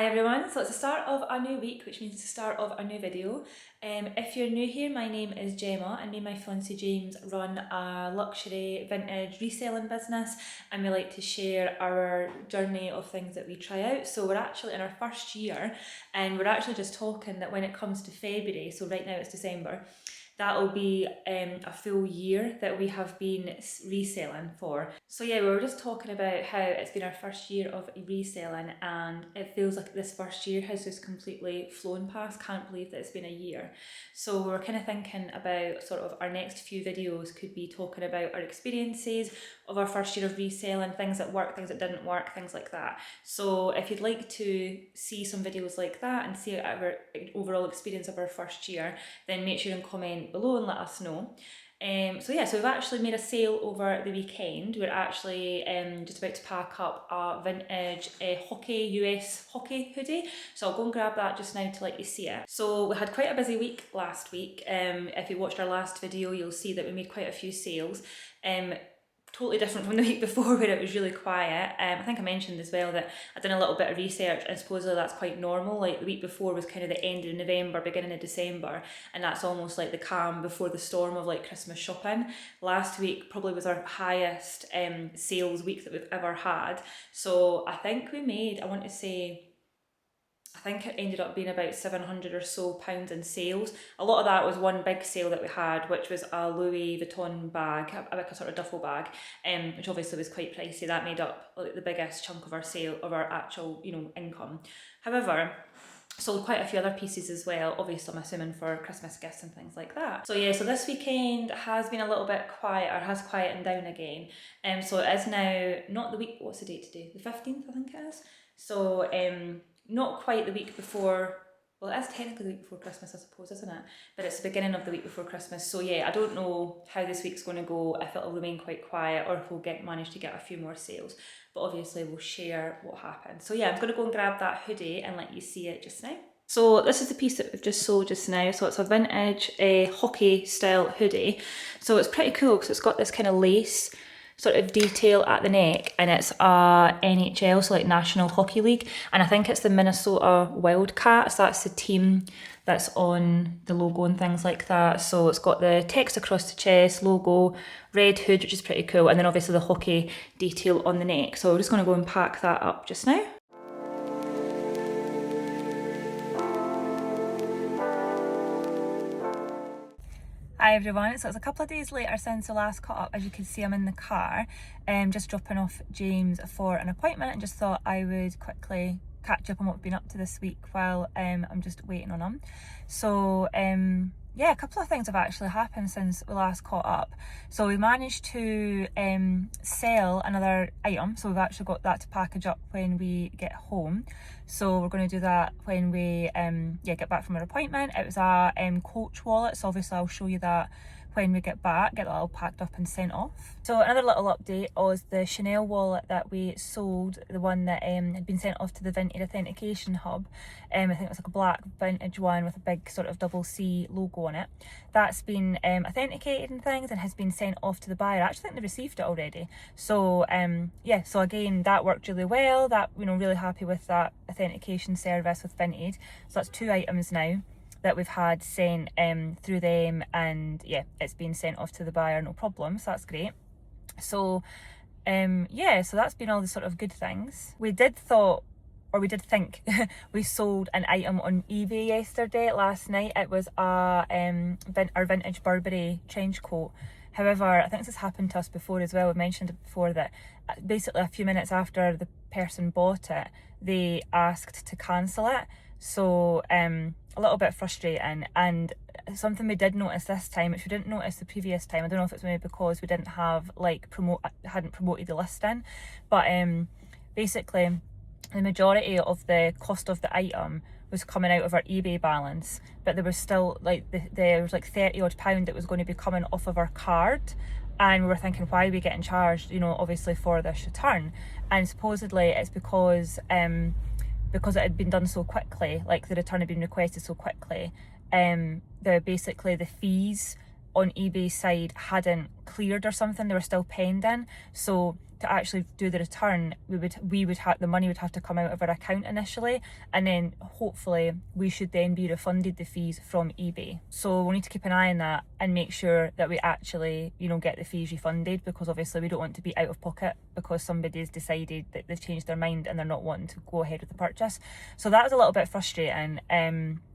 everyone, so it's the start of a new week, which means it's the start of a new video. If you're new here, my name is Gemma and me and my fiance James run a luxury vintage reselling business, and we like to share our journey of things that we try out. So we're actually in our first year, and we're actually just talking that when it comes to February, so right now it's December, that will be a full year that we have been reselling for. So yeah, we were just talking about how it's been our first year of reselling, and it feels like this first year has just completely flown past. Can't believe that it's been a year. So we were kind of thinking about sort of our next few videos could be talking about our experiences of our first year of reselling, things that worked, things that didn't work, things like that. So if you'd like to see some videos like that and see our overall experience of our first year, then make sure and comment below and let us know. So we've actually made a sale over the weekend. We're actually just about to pack up a vintage US hockey hoodie. So I'll go and grab that just now to let you see it. So we had quite a busy week last week. If you watched our last video, you'll see that we made quite a few sales. Totally different from the week before where it was really quiet. I think I mentioned as well that I'd done a little bit of research, and supposedly that's quite normal. Like the week before was kind of the end of November, beginning of December, and that's almost like the calm before the storm of like Christmas shopping. Last week probably was our highest sales week that we've ever had. So I think we made, I think it ended up being about £700 or so in sales. A lot of that was one big sale that we had, which was a Louis Vuitton bag, like a sort of duffel bag, which obviously was quite pricey. That made up like the biggest chunk of our sale, of our actual, income. However, sold quite a few other pieces as well, obviously I'm assuming for Christmas gifts and things like that. So yeah, so this weekend has been a little bit quieter, has quietened down again. So it is now not the week, what's the date today? The 15th, I think it is. So not quite the week before, well, it is technically the week before Christmas, I suppose, isn't it? But it's the beginning of the week before Christmas. So yeah, I don't know how this week's going to go, if it'll remain quite quiet or if we'll manage to get a few more sales. But obviously we'll share what happens. So yeah, I'm going to go and grab that hoodie and let you see it just now. So this is the piece that we've just sold just now. So it's a vintage hockey style hoodie. So it's pretty cool because it's got this kind of lace sort of detail at the neck, and it's a NHL, so like National Hockey League, and I think it's the Minnesota Wildcats. That's the team that's on the logo and things like that. So it's got the text across the chest, logo, red hood, which is pretty cool, and then obviously the hockey detail on the neck. So we're just going to go and pack that up just now. Hi everyone, so it's a couple of days later since the last caught up. As you can see, I'm in the car, just dropping off James for an appointment, and just thought I would quickly catch up on what we've been up to this week while I'm just waiting on him. So yeah, a couple of things have actually happened since we last caught up. So we managed to sell another item, so we've actually got that to package up when we get home. So we're going to do that when we get back from our appointment. It was a Coach wallet, so obviously I'll show you that when we get back, get that all packed up and sent off. So another little update was the Chanel wallet that we sold, the one that had been sent off to the Vinted authentication hub. I think it was like a black vintage one with a big sort of double C logo on it. That's been authenticated and things and has been sent off to the buyer. I actually think they received it already. So yeah, so again, that worked really well. That, really happy with that authentication service with Vinted. So that's 2 items now that we've had sent through them, and yeah, it's been sent off to the buyer, no problem, so that's great. So yeah, so that's been all the sort of good things. We did think we sold an item on eBay last night. It was our vintage Burberry trench coat. However, I think this has happened to us before as well. We've mentioned it before that basically a few minutes after the person bought it, they asked to cancel it. So a little bit frustrating, and something we did notice this time, which we didn't notice the previous time. I don't know if it's maybe because we didn't have hadn't promoted the listing, but basically the majority of the cost of the item was coming out of our eBay balance, but there was still like there was like £30 odd that was going to be coming off of our card, and we were thinking, why are we getting charged, obviously for this return? And supposedly it's because it had been done so quickly, like the return had been requested so quickly, the fees on eBay's side hadn't cleared or something, they were still pending. So to actually do the return, we would have, the money would have to come out of our account initially, and then hopefully we should then be refunded the fees from eBay. So we'll need to keep an eye on that and make sure that we actually, you know, get the fees refunded, because obviously we don't want to be out of pocket because somebody's decided that they've changed their mind and they're not wanting to go ahead with the purchase. So that was a little bit frustrating.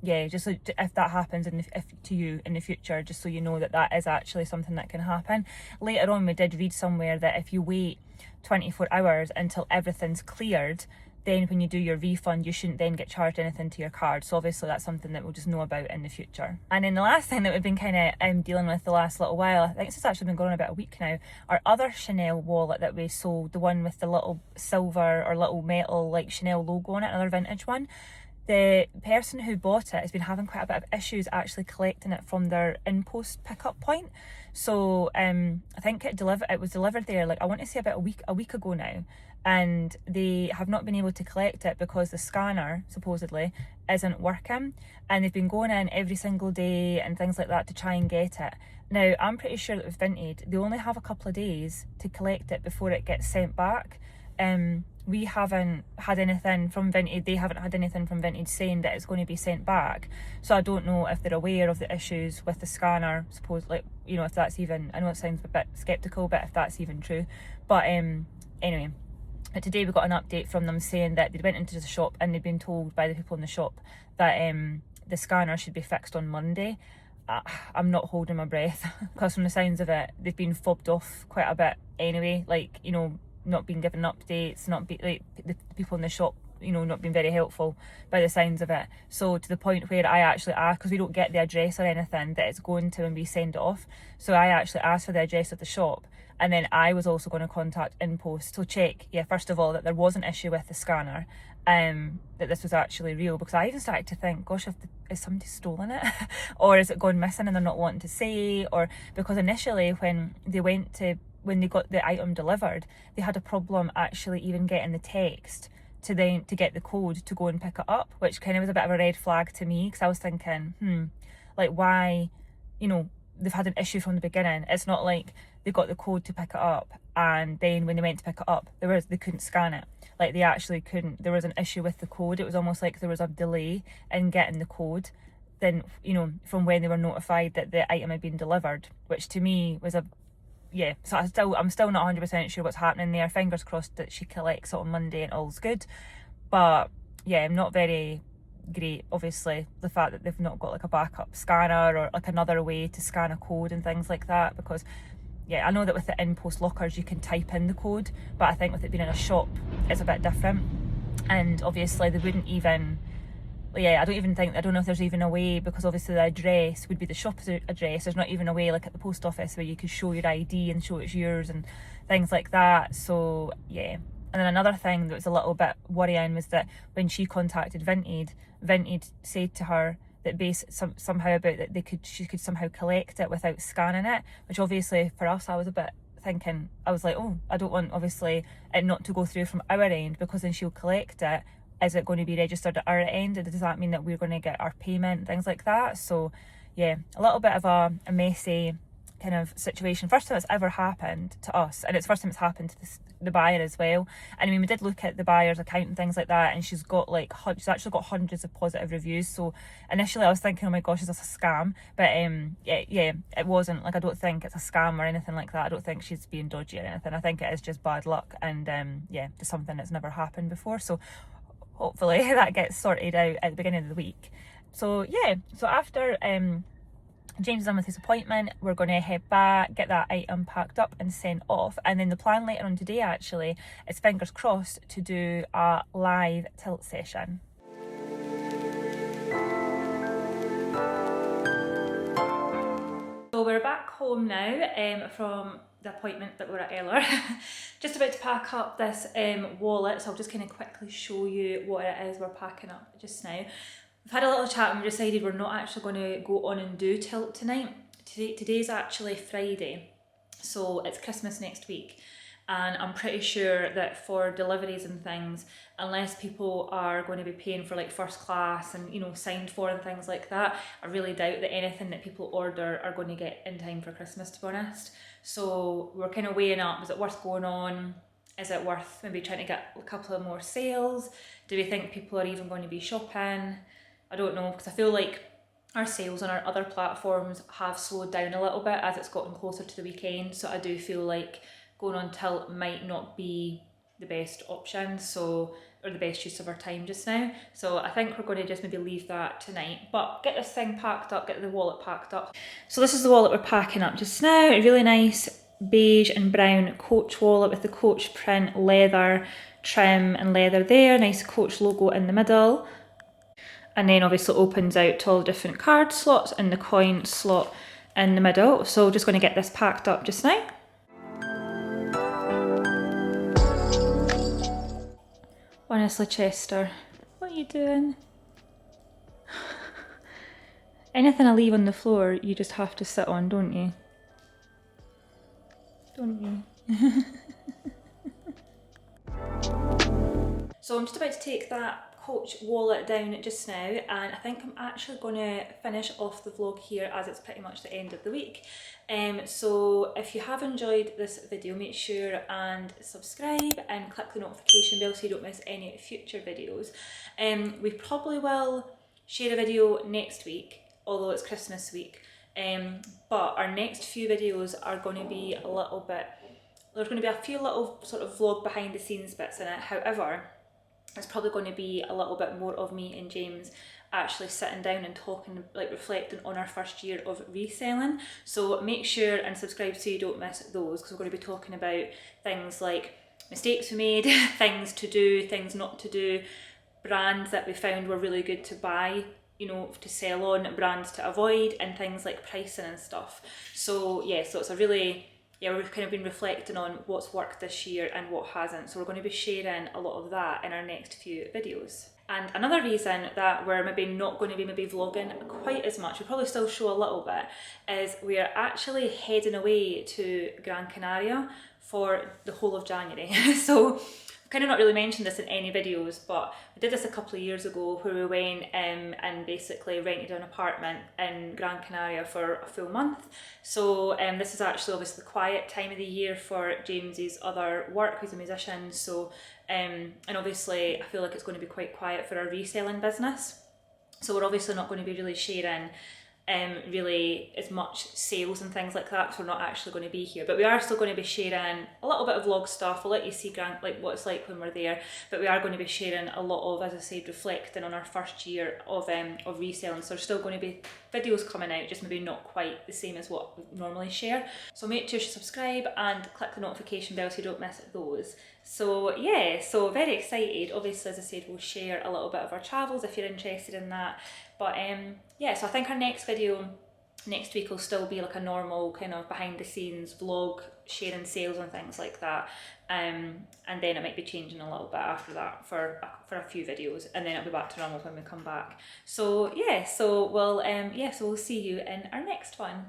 Yeah, just so if that happens if to you in the future, just so you know that that is actually something that can happen. Later on, we did read somewhere that if you wait 24 hours until everything's cleared, then when you do your refund, you shouldn't then get charged anything to your card. So obviously that's something that we'll just know about in the future. And then the last thing that we've been kind of dealing with the last little while, I think this has actually been going on about a week now, our other Chanel wallet that we sold, the one with the little silver or little metal like Chanel logo on it, another vintage one. The person who bought it has been having quite a bit of issues actually collecting it from their in-post pickup point. So I think it was delivered there, like I want to say about a week ago now, and they have not been able to collect it because the scanner supposedly isn't working, and they've been going in every single day and things like that to try and get it. Now I'm pretty sure that with Vinted they only have a couple of days to collect it before it gets sent back. We haven't had anything from Vinted, they haven't had anything from Vinted saying that it's going to be sent back. So I don't know if they're aware of the issues with the scanner, supposedly, you know, if that's even, I know it sounds a bit sceptical, but if that's even true. But anyway, today we got an update from them saying that they went into the shop and they'd been told by the people in the shop that the scanner should be fixed on Monday. I'm not holding my breath because from the sounds of it, they've been fobbed off quite a bit anyway, like, you know, not being given updates, like the people in the shop, you know, not being very helpful by the signs of it. So to the point where I actually asked, because we don't get the address or anything that it's going to when we send it off, so I actually asked for the address of the shop, and then I was also going to contact InPost to check, first of all, that there was an issue with the scanner, that this was actually real, because I even started to think, gosh, is somebody stolen it or is it gone missing and they're not wanting to say, or because initially when they got the item delivered, they had a problem actually even getting the text to get the code to go and pick it up, which kind of was a bit of a red flag to me, because I was thinking, like, why, you know, they've had an issue from the beginning. It's not like they got the code to pick it up and then when they went to pick it up, they couldn't scan it. Like, they actually couldn't, there was an issue with the code. It was almost like there was a delay in getting the code, then, you know, from when they were notified that the item had been delivered, which to me was so I'm still not 100% sure what's happening there. Fingers crossed that she collects it on Monday and all's good. But yeah, I'm not very great, obviously, the fact that they've not got like a backup scanner or like another way to scan a code and things like that, because I know that with the in-post lockers you can type in the code, but I think with it being in a shop it's a bit different. And obviously they wouldn't even, I don't know if there's even a way, because obviously the address would be the shop's address. There's not even a way like at the post office where you could show your ID and show it's yours and things like that. So yeah. And then another thing that was a little bit worrying was that when she contacted Vinted said to her that somehow about that she could somehow collect it without scanning it, which obviously for us, I was a bit thinking, I was like, oh, I don't want obviously it not to go through from our end, because then she'll collect it. Is it going to be registered at our end? Does that mean that we're going to get our payment and things like that? So yeah, a little bit of a messy kind of situation. First time it's ever happened to us, and it's first time it's happened to the buyer as well. And I mean, we did look at the buyer's account and things like that, and she's actually got hundreds of positive reviews. So initially I was thinking, oh my gosh, is this a scam? But it wasn't. Like, I don't think it's a scam or anything like that. I don't think she's being dodgy or anything. I think it is just bad luck, and just something that's never happened before. So hopefully that gets sorted out at the beginning of the week. So after James is done with his appointment, we're going to head back, get that item packed up and sent off, and then the plan later on today actually is, fingers crossed, to do a live tilt session. So we're back home now from the appointment that we were at earlier. Just about to pack up this wallet, so I'll just kind of quickly show you what it is we're packing up just now. We've had a little chat and we decided we're not actually going to go on and do tilt tonight. Today's actually Friday, so it's Christmas next week, and I'm pretty sure that for deliveries and things, unless people are going to be paying for like first class and, you know, signed for and things like that, I really doubt that anything that people order are going to get in time for Christmas, to be honest. So we're kind of weighing up, is it worth going on Is it worth maybe trying to get a couple of more sales? Do we think people are even going to be shopping? I don't know, because I feel like our sales on our other platforms have slowed down a little bit as it's gotten closer to the weekend. So I do feel like going on tilt might not be the best option, so, or the best use of our time just now. So I think we're going to just maybe leave that tonight. But get this thing packed up, get the wallet packed up. So this is the wallet we're packing up just now. A really nice beige and brown Coach wallet with the Coach print leather trim and leather there. Nice Coach logo in the middle. And then obviously opens out to all the different card slots and the coin slot in the middle. So just going to get this packed up just now. Honestly, Chester, what are you doing? Anything I leave on the floor, you just have to sit on, don't you? Don't you? So I'm just about to take that Coach wallet down just now, and I think I'm actually going to finish off the vlog here as it's pretty much the end of the week. So if you have enjoyed this video, make sure and subscribe and click the notification bell so you don't miss any future videos. We probably will share a video next week, although it's Christmas week, but our next few videos are going to be a little bit, there's going to be a few little sort of vlog behind the scenes bits in it. However, it's probably going to be a little bit more of me and James actually sitting down and talking, like reflecting on our first year of reselling. So make sure and subscribe so you don't miss those, because we're going to be talking about things like mistakes we made, things to do, things not to do, brands that we found were really good to buy, you know, to sell on, brands to avoid, and things like pricing and stuff. So yeah, so it's a really, yeah, we've kind of been reflecting on what's worked this year and what hasn't. So we're going to be sharing a lot of that in our next few videos. And another reason that we're maybe not going to be vlogging quite as much, we probably still show a little bit, is we are actually heading away to Gran Canaria for the whole of January. So kind of not really mentioned this in any videos, but we did this a couple of years ago where we went and basically rented an apartment in Gran Canaria for a full month. So this is actually obviously the quiet time of the year for James's other work. He's a musician, so and obviously I feel like it's going to be quite quiet for our reselling business. So we're obviously not going to be really sharing really as much sales and things like that, so we're not actually going to be here, but we are still going to be sharing a little bit of vlog stuff. We'll let you see like what it's like when we're there, but we are going to be sharing a lot of, as I said, reflecting on our first year of reselling. So there's still going to be videos coming out, just maybe not quite the same as what we normally share. So make sure to subscribe and click the notification bell so you don't miss those. So yeah, so very excited. Obviously, as I said, we'll share a little bit of our travels if you're interested in that. But yeah, so I think our next video next week will still be like a normal kind of behind the scenes vlog, sharing sales and things like that. And then it might be changing a little bit after that for a few videos, and then it'll be back to normal when we come back. So yeah, so we'll so we'll see you in our next one.